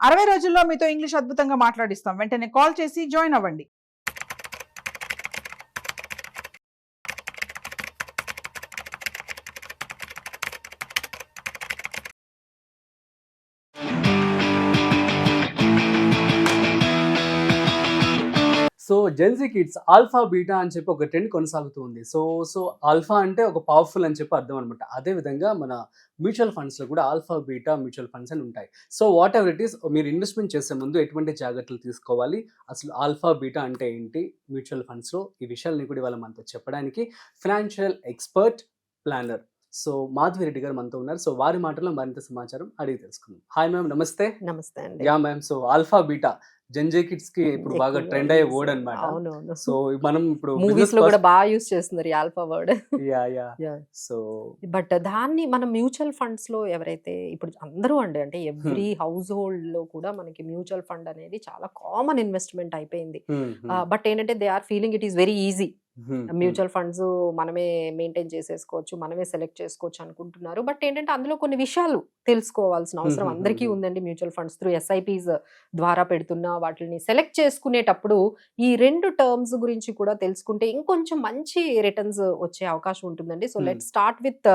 60 రోజుల్లో మీతో ఇంగ్లీష్ అద్భుతంగా మాట్లాడిస్తాం. వెంటనే కాల్ చేసి జాయిన్ అవ్వండి. So Gen Z kids alpha beta అని చెప్పి ఒక ట్రెండ్ కొనసాగుతూ ఉంది. సో ఆల్ఫా అంటే ఒక పవర్ఫుల్ అని చెప్పి అర్థం అనమాట. అదేవిధంగా మన మ్యూచువల్ ఫండ్స్లో కూడా ఆల్ఫా బీటా మ్యూచువల్ ఫండ్స్ అని ఉంటాయి. So what ever it is, మీరు ఇన్వెస్ట్మెంట్ చేసే ముందు ఎటువంటి జాగ్రత్తలు తీసుకోవాలి, అసలు ఆల్ఫా బీటా అంటే ఏంటి మ్యూచువల్ ఫండ్స్లో, ఈ విషయాలని కూడా ఇవాళ మనతో చెప్పడానికి financial expert planner so Madhavi Reddy గారు మనతో ఉన్నారు. సో వారి మాటల్లో మరింత సమాచారం అడిగి తెలుసుకుందాం. హాయ్ మ్యామ్, నమస్తే. నమస్తే అండి. Yeah ma'am, so alpha beta Gen Z kids కి ఇప్పుడు బాగా ట్రెండ్ అయ్యే వర్డ్ అన్నమాట. అవునవును. సో మనం ఇప్పుడు మూవీస్ లో కూడా బాగా యూస్ చేస్తున్నారు ఈ alpha word. Yeah so but దాన్ని మనం మ్యూచువల్ ఫండ్స్ లో ఎవరైతే ఇప్పుడు అందరూ అంటే ఎవ్రీ హౌస్ హోల్డ్ లో కూడా మనకి మ్యూచువల్ ఫండ్ అనేది చాలా కామన్ ఇన్వెస్ట్మెంట్ అయిపోయింది. బట్ ఏంటంటే they are feeling it is very easy. Mutual funds మనమే మెయింటైన్ చేసేసుకోవచ్చు, మనమే సెలెక్ట్ చేసుకోవచ్చు అనుకుంటున్నారు. బట్ ఏంటంటే అందులో కొన్ని విషయాలు తెలుసుకోవాల్సిన అవసరం అందరికీ ఉందండి. మ్యూచువల్ ఫండ్స్ త్రూ ఎస్ఐపిస్ ద్వారా పెడుతున్న వాటిని సెలెక్ట్ చేసుకునేటప్పుడు ఈ 2 టర్మ్స్ గురించి కూడా తెలుసుకుంటే ఇంకొంచెం మంచి రిటర్న్స్ వచ్చే అవకాశం ఉంటుందండి. So let start with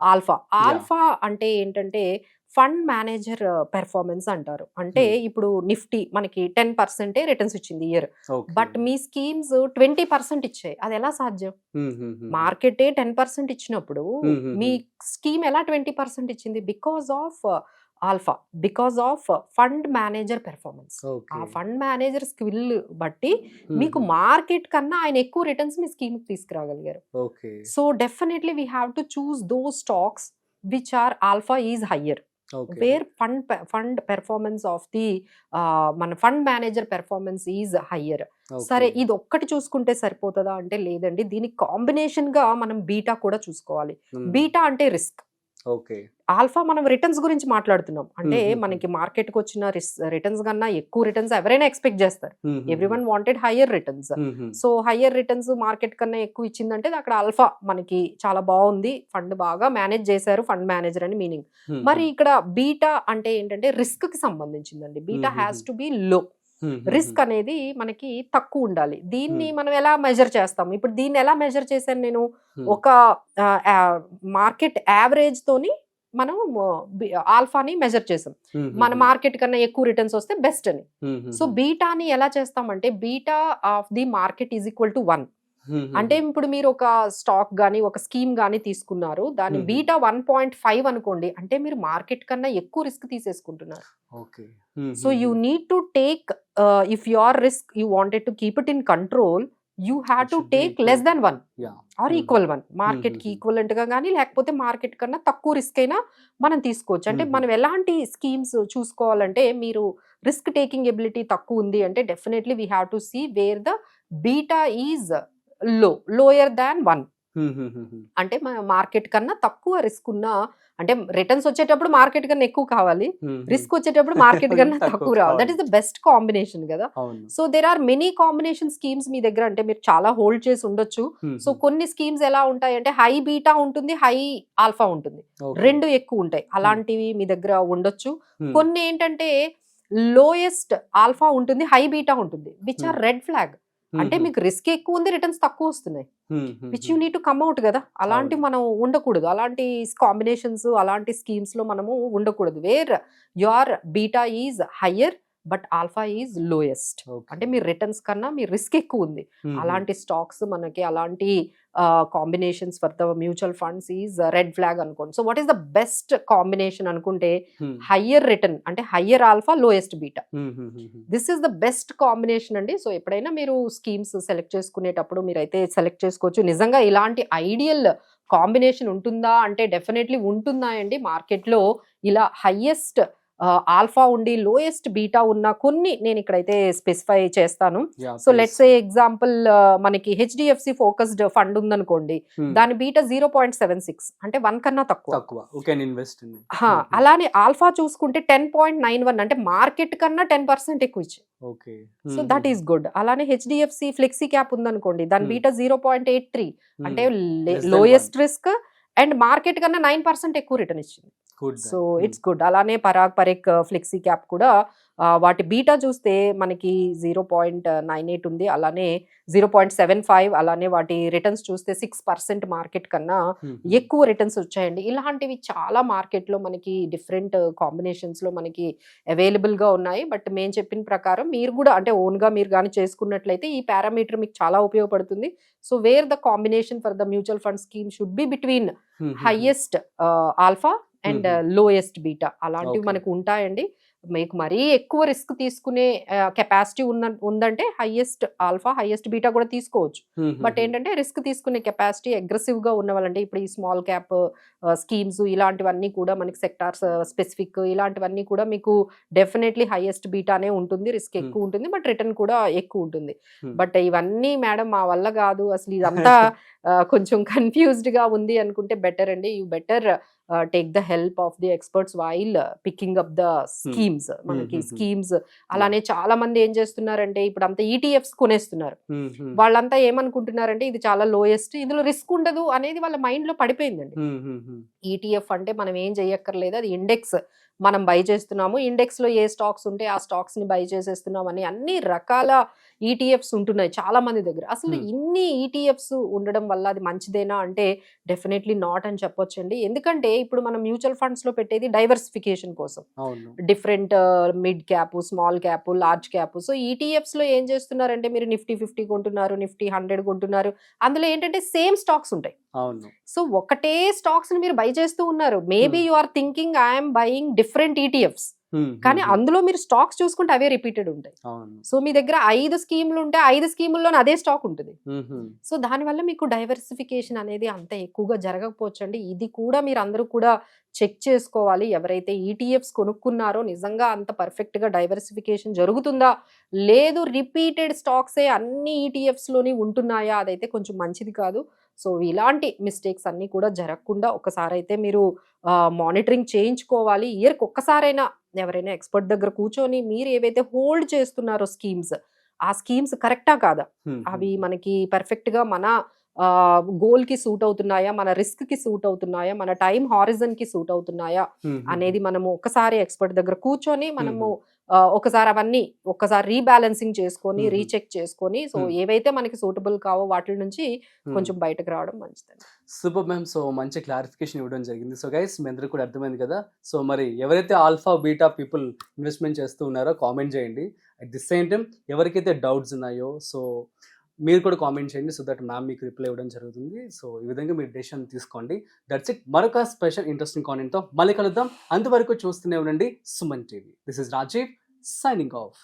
alpha. Alpha అంటే ఏంటంటే ఫండ్ మేనేజర్ పెర్ఫార్మెన్స్ అంటారు. అంటే ఇప్పుడు నిఫ్టీ మనకి 10% రిటర్న్స్ ఇచ్చింది ఇయర్, బట్ మీ స్కీమ్స్ 20% ఇచ్చాయి. అది ఎలా సాధ్యం? మార్కెటే 10% ఇచ్చినప్పుడు మీ స్కీమ్ ఎలా 20% ఇచ్చింది? Because of alpha, because of fund manager performance. ఆ ఫండ్ మేనేజర్ స్కిల్ బట్టి మీకు మార్కెట్ కన్నా ఆయన ఎక్కువ రిటర్న్స్ మీ స్కీమ్ తీసుకురాగలిగారు. So definitely we have to choose those stocks which are alpha is higher, where fund performance of the మన fund manager performance is higher. సరే, ఇది ఒక్కటి చూసుకుంటే సరిపోతుందా అంటే లేదండి. దీనికి కాంబినేషన్ గా మనం బీటా కూడా చూసుకోవాలి. బీటా అంటే రిస్క్, ఆల్ఫా మనం రిటర్న్స్ గురించి మాట్లాడుతున్నాం. అంటే మనకి మార్కెట్ కి వచ్చిన రిటర్న్స్ కన్నా ఎక్కువ రిటర్న్స్ ఎవరైనా ఎక్స్పెక్ట్ చేస్తారు. Everyone wanted higher returns. So higher returns market కన్నా ఎక్కువ ఇచ్చిందంటే అక్కడ ఆల్ఫా మనకి చాలా బాగుంది, ఫండ్ బాగా మేనేజ్ చేశారు, ఫండ్ మేనేజర్ అని మీనింగ్. మరి ఇక్కడ బీటా అంటే ఏంటంటే రిస్క్ కి సంబంధించిందండి. బీటా హ్యాస్ టు బి లో, రిస్క్ అనేది మనకి తక్కువ ఉండాలి. దీన్ని మనం ఎలా మెజర్ చేస్తాం? ఇప్పుడు దీన్ని ఎలా మెజర్ చేశాను నేను? ఒక మార్కెట్ యావరేజ్ తోని మనం ఆల్ఫాని మెజర్ చేసాం. మన మార్కెట్ కన్నా ఎక్కువ రిటర్న్స్ వస్తే బెస్ట్ అని. సో బీటాని ఎలా చేస్తామంటే beta of the market is equal to 1. అంటే ఇప్పుడు మీరు ఒక స్టాక్ గానీ ఒక స్కీమ్ గానీ తీసుకున్నారు, దాని బీటా 1.5 అనుకోండి, అంటే మీరు మార్కెట్ కన్నా ఎక్కువ రిస్క్ తీసేసుకుంటున్నారు. So you need to take, if your risk you wanted to keep it in control, you have to take less than 1 or equal 1. Market కి ఈక్వలెంట్ గా కానీ లేకపోతే మార్కెట్ కన్నా తక్కువ రిస్క్ అయినా మనం తీసుకోవచ్చు. అంటే మనం ఎలాంటి స్కీమ్స్ చూసుకోవాలంటే, మీరు రిస్క్ టేకింగ్ ఎబిలిటీ తక్కువ ఉంది అంటే definitely we have to see where the beta is lower than 1. అంటే మన మార్కెట్ కన్నా తక్కువ రిస్క్ ఉన్న, అంటే రిటర్న్స్ వచ్చేటప్పుడు మార్కెట్ కన్నా ఎక్కువ కావాలి, రిస్క్ వచ్చేటప్పుడు మార్కెట్ కన్నా తక్కువ రావాలి. That is the best combination కదా. So there are many combination schemes మీ దగ్గర, అంటే మీరు చాలా హోల్డ్ చేసి ఉండొచ్చు. సో కొన్ని స్కీమ్స్ ఎలా ఉంటాయి అంటే హై బీటా ఉంటుంది, హై ఆల్ఫా ఉంటుంది, 2 ఎక్కువ ఉంటాయి. అలాంటివి మీ దగ్గర ఉండొచ్చు. కొన్ని ఏంటంటే లోయెస్ట్ ఆల్ఫా ఉంటుంది, హై బీటా ఉంటుంది, విచ్ ఆర్ రెడ్ ఫ్లాగ్. అంటే మీకు రిస్క్ ఎక్కువ ఉంది, రిటర్న్స్ తక్కువ వస్తున్నాయి, which you need to come out కదా. అలాంటి మనం ఉండకూడదు. అలాంటి కాంబినేషన్స్ అలాంటి స్కీమ్స్ లో మనము ఉండకూడదు. Where your beta is higher but alpha is lowest. అంటే మీ రిటర్న్స్ కన్నా మీ రిస్క్ ఎక్కువ ఉంది. అలాంటి స్టాక్స్ మనకి, అలాంటి combinations for the mutual funds is red flag అనుకోండి. So what is the best combination అనుకుంటే హయ్యర్ రిటర్న్ అంటే higher alpha, lowest beta, this is the best combination అండి. సో ఎప్పుడైనా మీరు స్కీమ్స్ సెలెక్ట్ చేసుకునేటప్పుడు మీరైతే సెలెక్ట్ చేసుకోవచ్చు. నిజంగా ఇలాంటి ఐడియల్ కాంబినేషన్ ఉంటుందా అంటే డెఫినెట్లీ ఉంటున్నాయండి. మార్కెట్లో ఇలా హయ్యెస్ట్ ఆల్ఫా ఉండి లోయెస్ట్ బీటా ఉన్న కొన్ని నేను ఇక్కడైతే స్పెసిఫై చేస్తాను. సో లెట్స్ సే ఎగ్జాంపుల్ మనకి హెచ్డిఎఫ్సి ఫోకస్డ్ ఫండ్ ఉందనుకోండి, దాని బీటా 0.76 అంటే 1 కన్నా తక్కువ. అలానే ఆల్ఫా చూసుకుంటే 10.91 అంటే మార్కెట్ కన్నా 10% ఎక్కువ ఇచ్చి. So that is good. అలానే హెచ్డిఎఫ్సి ఫ్లెక్సీ క్యాప్ ఉందనుకోండి, దాని బీటా 0.83 అంటే లోయెస్ట్ రిస్క్ అండ్ మార్కెట్ కన్నా 9% ఎక్కువ రిటర్న్ ఇచ్చింది. So it's good. అలానే పరాగ్ పరేక్ ఫ్లెక్సీ క్యాప్ కూడా వాటి బీటా చూస్తే మనకి 0.98 ఉంది, అలానే 0.75, అలానే వాటి రిటర్న్స్ చూస్తే 6% మార్కెట్ కన్నా ఎక్కువ రిటర్న్స్ వచ్చాయండి. ఇలాంటివి చాలా మార్కెట్లో మనకి డిఫరెంట్ కాంబినేషన్స్లో మనకి అవైలబుల్గా ఉన్నాయి. బట్ మేము చెప్పిన ప్రకారం మీరు కూడా అంటే ఓన్గా మీరు కానీ చేసుకున్నట్లయితే ఈ పారామీటర్ మీకు చాలా ఉపయోగపడుతుంది. So where the combination for the mutual fund scheme should be between highest alpha and lowest beta అలాంటివి మనకు ఉంటాయండి. మీకు మరీ ఎక్కువ రిస్క్ తీసుకునే కెపాసిటీ ఉందంటే హైయెస్ట్ ఆల్ఫా హైయెస్ట్ బీటా కూడా తీసుకోవచ్చు. బట్ ఏంటంటే రిస్క్ తీసుకునే కెపాసిటీ అగ్రెసివ్ గా ఉన్న వాళ్ళంటే ఇప్పుడు ఈ స్మాల్ క్యాప్ స్కీమ్స్ ఇలాంటివన్నీ కూడా మనకి సెక్టార్స్ స్పెసిఫిక్ ఇలాంటివన్నీ కూడా మీకు డెఫినెట్లీ హైయెస్ట్ బీటానే ఉంటుంది, రిస్క్ ఎక్కువ ఉంటుంది, బట్ రిటర్న్ కూడా ఎక్కువ ఉంటుంది. బట్ ఇవన్నీ మేడం మా వల్ల కాదు, అసలు ఇదంతా కొంచెం కన్ఫ్యూజ్డ్ గా ఉంది అనుకుంటే బెటర్ అండి. You better take the help of the experts while picking up the schemes. మనకి స్కీమ్స్ అలానే చాలా మంది ఏం చేస్తున్నారంటే ఇప్పుడు అంతా ఈటీఎఫ్స్ కొనేస్తున్నారు. వాళ్ళంతా ఏమనుకుంటున్నారంటే ఇది చాలా లోయెస్ట్, ఇందులో రిస్క్ ఉండదు అనేది వాళ్ళ మైండ్ లో పడిపోయిందండి. ఈటీఎఫ్ అంటే మనం ఏం చెయ్యక్కర్లేదు, అది ఇండెక్స్ మనం బై చేస్తున్నాము, ఇండెక్స్ లో ఏ స్టాక్స్ ఉంటే ఆ స్టాక్స్ ని బై చేసేస్తున్నాం అని అన్ని రకాల ఈటీఎఫ్స్ ఉంటున్నాయి చాలా మంది దగ్గర. అసలు ఇన్ని ఈటీఎఫ్స్ ఉండడం వల్ల అది మంచిదేనా అంటే డెఫినెట్లీ నాట్ అని చెప్పొచ్చండి. ఎందుకంటే ఇప్పుడు మనం మ్యూచువల్ ఫండ్స్ లో పెట్టేది డైవర్సిఫికేషన్ కోసం, different mid cap, small cap, large cap. So ETFs లో ఏం చేస్తున్నారంటే మీరు నిఫ్టీ 50 కొంటున్నారు, నిఫ్టీ 100 కొంటున్నారు, అందులో ఏంటంటే సేమ్ స్టాక్స్ ఉంటాయి. సో ఒకటే స్టాక్స్ ని మీరు బై చేస్తూ ఉన్నారు. Maybe you are thinking I'm buying different ETFs, కానీ అందులో మీరు స్టాక్స్ చూసుకుంటే అవే రిపీటెడ్ ఉంటాయి. సో మీ దగ్గర 5 స్కీములు ఉంటే 5 స్కీముల్లోనే అదే స్టాక్ ఉంటుంది. సో దానివల్ల మీకు డైవర్సిఫికేషన్ అనేది అంత ఎక్కువగా జరగకపోవచ్చండి. ఇది కూడా మీరు అందరూ కూడా చెక్ చేసుకోవాలి. ఎవరైతే ఈటీఎఫ్స్ కొనుక్కున్నారో నిజంగా అంత పర్ఫెక్ట్ గా డైవర్సిఫికేషన్ జరుగుతుందా, లేదు రిపీటెడ్ స్టాక్సే అన్ని ఈటీఎఫ్స్ లోని ఉంటున్నాయా, అదైతే కొంచెం మంచిది కాదు. సో ఇలాంటి మిస్టేక్స్ అన్ని కూడా జరగకుండా ఒకసారి అయితే మీరు మానిటరింగ్ చేయించుకోవాలి. ఇయర్కి ఒక్కసారైనా ఎవరైనా ఎక్స్పర్ట్ దగ్గర కూర్చొని మీరు ఏవైతే హోల్డ్ చేస్తున్నారో స్కీమ్స్, ఆ స్కీమ్స్ కరెక్టా కాదా, అవి మనకి పర్ఫెక్ట్ గా మన గోల్ కి సూట్ అవుతున్నాయా, మన రిస్క్ కి సూట్ అవుతున్నాయా, మన టైం హారిజన్ కి సూట్ అవుతున్నాయా అనేది మనము ఒకసారి ఎక్స్పర్ట్ దగ్గర కూర్చొని మనము ఒకసారి అవన్నీ ఒకసారి రీబ్యాలెన్సింగ్ చేసుకొని రీచెక్ చేసుకొని సో ఏవైతే మనకి సూటబుల్ కావో వాటి నుంచి కొంచెం బయటకు రావడం మంచిదండి. Super ma'am. సో మంచి క్లారిఫికేషన్ ఇవ్వడం జరిగింది. సో గైస్ మీ అందరికీ కూడా అర్థమైంది కదా. సో మరి ఎవరైతే ఆల్ఫా బీటా పీపుల్ ఇన్వెస్ట్మెంట్ చేస్తూ ఉన్నారో కామెంట్ చేయండి. అట్ ది సేమ్ టైం ఎవరికైతే డౌట్స్ ఉన్నాయో సో మీరు కూడా కామెంట్ చేయండి. సో దట్ మ్యామ్ మీకు రిప్లై ఇవ్వడం జరుగుతుంది. సో ఈ విధంగా మీరు డెసిషన్ తీసుకోండి. That's it. మరొక స్పెషల్ ఇంట్రెస్టింగ్ కాంటెంట్తో మళ్ళీ కలుద్దాం. అంతవరకు చూస్తూనే ఉండండి Suman TV. This is Rajiv signing off.